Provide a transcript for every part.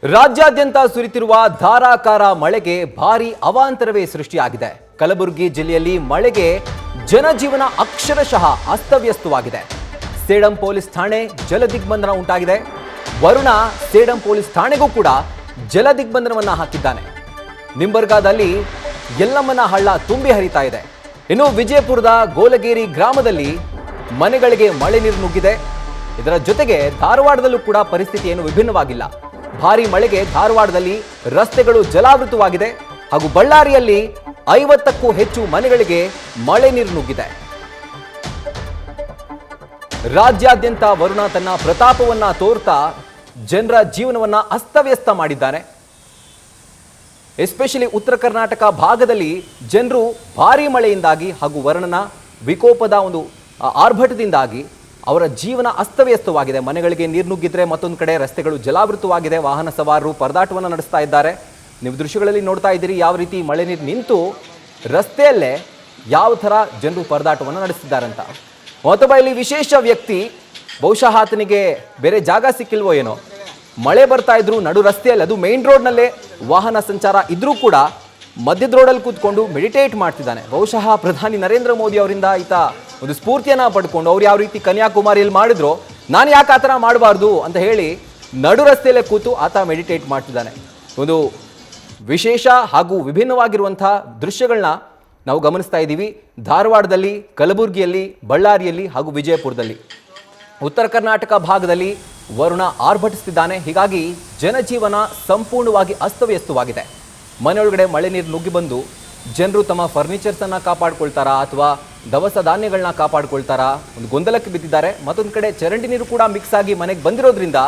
ರಾಜ್ಯಾದ್ಯಂತ ಸುರಿತಿರುವ ಧಾರಾಕಾರ ಮಳೆಗೆ ಭಾರೀ ಅವಾಂತರವೇ ಸೃಷ್ಟಿಯಾಗಿದೆ. ಕಲಬುರಗಿ ಜಿಲ್ಲೆಯಲ್ಲಿ ಮಳೆಗೆ ಜನಜೀವನ ಅಕ್ಷರಶಃ ಅಸ್ತವ್ಯಸ್ತವಾಗಿದೆ. ಸೇಡಂ ಪೊಲೀಸ್ ಠಾಣೆ ಜಲದಿಗ್ಬಂಧನ ಉಂಟಾಗಿದೆ. ವರುಣ ಸೇಡಂ ಪೊಲೀಸ್ ಠಾಣೆಗೂ ಕೂಡ ಜಲದಿಗ್ಬಂಧನವನ್ನ ಹಾಕಿದ್ದಾನೆ. ನಿಂಬರ್ಗಾದಲ್ಲಿ ಯಲ್ಲಮ್ಮನ ಹಳ್ಳ ತುಂಬಿ ಹರಿತಾ ಇದೆ. ಇನ್ನು ವಿಜಯಪುರದ ಗೋಲಗೇರಿ ಗ್ರಾಮದಲ್ಲಿ ಮನೆಗಳಿಗೆ ಮಳೆ ನೀರು ನುಗ್ಗಿದೆ. ಇದರ ಜೊತೆಗೆ ಧಾರವಾಡದಲ್ಲೂ ಕೂಡ ಪರಿಸ್ಥಿತಿ ಏನು ವಿಭಿನ್ನವಾಗಿಲ್ಲ. ಭಾರೀ ಮಳೆಗೆ ಧಾರವಾಡದಲ್ಲಿ ರಸ್ತೆಗಳು ಜಲಾವೃತವಾಗಿದೆ ಹಾಗೂ ಬಳ್ಳಾರಿಯಲ್ಲಿ 50ಕ್ಕೂ ಹೆಚ್ಚು ಮನೆಗಳಿಗೆ ಮಳೆ ನೀರು ನುಗ್ಗಿದೆ. ರಾಜ್ಯಾದ್ಯಂತ ವರುಣ ತನ್ನ ಪ್ರತಾಪವನ್ನ ತೋರ್ತಾ ಜನರ ಜೀವನವನ್ನ ಅಸ್ತವ್ಯಸ್ತ ಮಾಡಿದ್ದಾನೆ. ಎಸ್ಪೆಷಲಿ ಉತ್ತರ ಕರ್ನಾಟಕ ಭಾಗದಲ್ಲಿ ಜನರು ಭಾರೀ ಮಳೆಯಿಂದಾಗಿ ಹಾಗೂ ವರುಣನ ವಿಕೋಪದ ಒಂದು ಆರ್ಭಟದಿಂದಾಗಿ ಅವರ ಜೀವನ ಅಸ್ತವ್ಯಸ್ತವಾಗಿದೆ. ಮನೆಗಳಿಗೆ ನೀರು ನುಗ್ಗಿದ್ರೆ ಮತ್ತೊಂದು ಕಡೆ ರಸ್ತೆಗಳು ಜಲಾವೃತವಾಗಿದೆ. ವಾಹನ ಸವಾರರು ಪರದಾಟವನ್ನು ನಡೆಸ್ತಾ ಇದ್ದಾರೆ. ನೀವು ದೃಶ್ಯಗಳಲ್ಲಿ ನೋಡ್ತಾ ಇದ್ದೀರಿ ಯಾವ ರೀತಿ ಮಳೆ ನೀರು ನಿಂತು ರಸ್ತೆಯಲ್ಲೇ ಯಾವ ಥರ ಜನರು ಪರದಾಟವನ್ನು ನಡೆಸ್ತಿದ್ದಾರೆ ಅಂತ. ಮತ್ತೊಬ್ಬ ಇಲ್ಲಿ ವಿಶೇಷ ವ್ಯಕ್ತಿ, ಬಹುಶಃ ಆತನಿಗೆ ಬೇರೆ ಜಾಗ ಸಿಕ್ಕಿಲ್ವೋ ಏನೋ, ಮಳೆ ಬರ್ತಾ ಇದ್ರು ನಡು ರಸ್ತೆಯಲ್ಲಿ, ಅದು ಮೇನ್ ರೋಡ್ನಲ್ಲೇ ವಾಹನ ಸಂಚಾರ ಇದ್ರೂ ಕೂಡ ಮಧ್ಯದ ರೋಡಲ್ಲಿ ಕೂತ್ಕೊಂಡು ಮೆಡಿಟೇಟ್ ಮಾಡ್ತಿದ್ದಾನೆ. ಬಹುಶಃ ಪ್ರಧಾನಿ ನರೇಂದ್ರ ಮೋದಿ ಅವರಿಂದ ಈತ ಒಂದು ಸ್ಫೂರ್ತಿಯನ್ನ ಪಡ್ಕೊಂಡು ಅವ್ರು ಯಾವ ರೀತಿ ಕನ್ಯಾಕುಮಾರಿಯಲ್ಲಿ ಮಾಡಿದ್ರು, ನಾನು ಯಾಕೆ ಆ ಥರ ಮಾಡಬಾರ್ದು ಅಂತ ಹೇಳಿ ನಡು ರಸ್ತೆಯಲ್ಲೇ ಕೂತು ಆತ ಮೆಡಿಟೇಟ್ ಮಾಡ್ತಿದ್ದಾನೆ. ಒಂದು ವಿಶೇಷ ಹಾಗೂ ವಿಭಿನ್ನವಾಗಿರುವಂಥ ದೃಶ್ಯಗಳನ್ನ ನಾವು ಗಮನಿಸ್ತಾ ಇದ್ದೀವಿ. ಧಾರವಾಡದಲ್ಲಿ, ಕಲಬುರಗಿಯಲ್ಲಿ, ಬಳ್ಳಾರಿಯಲ್ಲಿ ಹಾಗೂ ವಿಜಯಪುರದಲ್ಲಿ. ಉತ್ತರ ಕರ್ನಾಟಕ ಭಾಗದಲ್ಲಿ ವರುಣ ಆರ್ಭಟಿಸ್ತಿದ್ದಾನೆ. ಹೀಗಾಗಿ ಜನಜೀವನ ಸಂಪೂರ್ಣವಾಗಿ ಅಸ್ತವ್ಯಸ್ತವಾಗಿದೆ. ಮನೆಯೊಳಗಡೆ ಮಳೆ ನೀರು ನುಗ್ಗಿ ಬಂದು ಜನರು ತಮ್ಮ ಫರ್ನಿಚರ್ಸನ್ನು ಕಾಪಾಡ್ಕೊಳ್ತಾರಾ ಅಥವಾ ದವಸ ಧಾನ್ಯಗಳನ್ನ ಕಾಪಾಡ್ಕೊಳ್ತಾರಾ, ಒಂದು ಗೊಂದಲಕ್ಕೆ ಬಿದ್ದಿದ್ದಾರೆ. ಮತ್ತೊಂದು ಕಡೆ ಚರಂಡಿ ನೀರು ಕೂಡ ಮಿಕ್ಸ್ ಆಗಿ ಮನೆಗೆ ಬಂದಿರೋದ್ರಿಂದ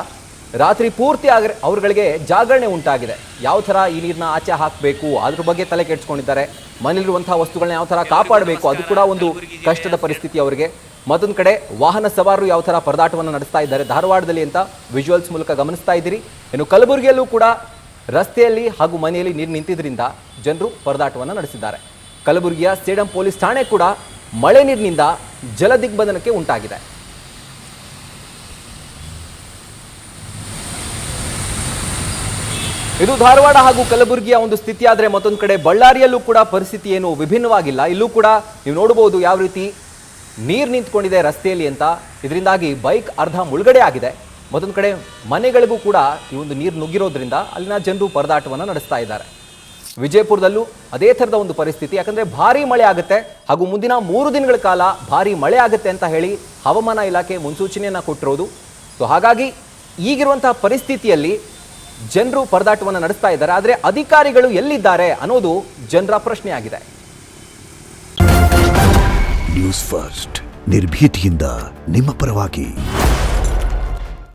ರಾತ್ರಿ ಪೂರ್ತಿ ಅವ್ರಗಳಿಗೆ ಜಾಗರಣೆ ಉಂಟಾಗಿದೆ. ಯಾವ ಥರ ಈ ನೀರನ್ನ ಆಚೆ ಹಾಕಬೇಕು ಅದ್ರ ಬಗ್ಗೆ ತಲೆ ಕೆಡಿಸ್ಕೊಂಡಿದ್ದಾರೆ. ಮನೆಯಲ್ಲಿರುವಂತಹ ವಸ್ತುಗಳನ್ನ ಯಾವ ಥರ ಕಾಪಾಡಬೇಕು ಅದು ಕೂಡ ಒಂದು ಕಷ್ಟದ ಪರಿಸ್ಥಿತಿ ಅವರಿಗೆ. ಮತ್ತೊಂದು ಕಡೆ ವಾಹನ ಸವಾರರು ಯಾವ ಥರ ಪರದಾಟವನ್ನು ನಡೆಸ್ತಾ ಇದ್ದಾರೆ ಧಾರವಾಡದಲ್ಲಿ ಅಂತ ವಿಜುವಲ್ಸ್ ಮೂಲಕ ಗಮನಿಸ್ತಾ ಇದ್ದೀರಿ. ಇನ್ನು ಕಲಬುರಗಿಯಲ್ಲೂ ಕೂಡ ರಸ್ತೆಯಲ್ಲಿ ಹಾಗೂ ಮನೆಯಲ್ಲಿ ನೀರು ನಿಂತಿದ್ರಿಂದ ಜನರು ಪರದಾಟವನ್ನು ನಡೆಸಿದ್ದಾರೆ. ಕಲಬುರಗಿಯ ಸೇಡಂ ಪೊಲೀಸ್ ಠಾಣೆ ಕೂಡ ಮಳೆ ನೀರಿನಿಂದ ಜಲದಿಗ್ಬಂಧನಕ್ಕೆ ಉಂಟಾಗಿದೆ. ಇದು ಧಾರವಾಡ ಹಾಗೂ ಕಲಬುರಗಿಯ ಒಂದು ಸ್ಥಿತಿ. ಆದರೆ ಮತ್ತೊಂದು ಕಡೆ ಬಳ್ಳಾರಿಯಲ್ಲೂ ಕೂಡ ಪರಿಸ್ಥಿತಿ ಏನು ವಿಭಿನ್ನವಾಗಿಲ್ಲ. ಇಲ್ಲೂ ಕೂಡ ನೀವು ನೋಡಬಹುದು ಯಾವ ರೀತಿ ನೀರು ನಿಂತ್ಕೊಂಡಿದೆ ರಸ್ತೆಯಲ್ಲಿ ಅಂತ. ಇದರಿಂದಾಗಿ ಬೈಕ್ ಅರ್ಧ ಮುಳುಗಡೆ ಆಗಿದೆ. ಮತ್ತೊಂದು ಕಡೆ ಮನೆಗಳಿಗೂ ಕೂಡ ಈ ಒಂದು ನೀರು ನುಗ್ಗಿರೋದ್ರಿಂದ ಅಲ್ಲಿನ ಜನರು ಪರದಾಟವನ್ನು ನಡೆಸ್ತಾ ಇದ್ದಾರೆ. ವಿಜಯಪುರದಲ್ಲೂ ಅದೇ ಥರದ ಒಂದು ಪರಿಸ್ಥಿತಿ. ಯಾಕಂದರೆ ಭಾರೀ ಮಳೆ ಆಗುತ್ತೆ ಹಾಗೂ ಮುಂದಿನ 3 ದಿನಗಳ ಕಾಲ ಭಾರೀ ಮಳೆ ಆಗುತ್ತೆ ಅಂತ ಹೇಳಿ ಹವಾಮಾನ ಇಲಾಖೆ ಮುನ್ಸೂಚನೆಯನ್ನು ಕೊಟ್ಟಿರೋದು. ಸೊ ಹಾಗಾಗಿ ಈಗಿರುವಂತಹ ಪರಿಸ್ಥಿತಿಯಲ್ಲಿ ಜನರು ಪರದಾಟವನ್ನು ನಡೆಸ್ತಾ ಇದ್ದಾರೆ. ಆದರೆ ಅಧಿಕಾರಿಗಳು ಎಲ್ಲಿದ್ದಾರೆ ಅನ್ನೋದು ಜನರ ಪ್ರಶ್ನೆಯಾಗಿದೆ. ನ್ಯೂಸ್ ಫಸ್ಟ್ ನಿರ್ಭೀತಿಯಿಂದ ನಿಮ್ಮ ಪರವಾಗಿ.